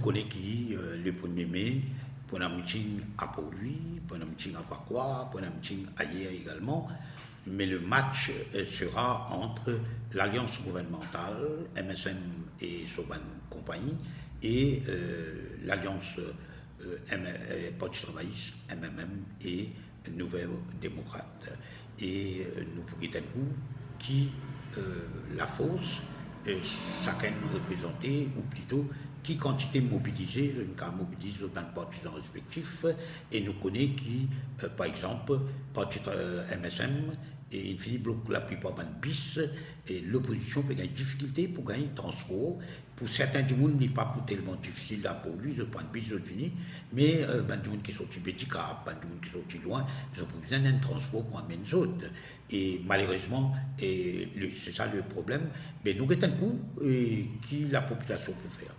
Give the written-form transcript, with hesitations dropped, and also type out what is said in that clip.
connaissons qui le 1er mai, pour un meeting à Port-Louis, pour un meeting à Fakwa, pour un meeting ailleurs également. Mais le match sera entre l'alliance gouvernementale, MSM et Soban Compagnie, et l'alliance Parti travailliste, MMM et Nouvelle Démocrate. Et nous pourrions qui la force, chacun nous représenter, ou plutôt qui quantité mobilisée, une cas mobilise dans le partisans respectifs, et nous connaissons qui, par exemple, parti MSM, et il finit bloquer la plupart des bis, et l'opposition peut gagner difficulté pour gagner transport. Pour certains du monde, n'est pas tellement difficile là pour lui, je prends une bis, mais ben du monde qui sont Bética, ben du monde qui sont loin, ils ont besoin d'un transport pour amener les autres. Et malheureusement, c'est ça le problème, mais nous avons un coup qui la population peut faire.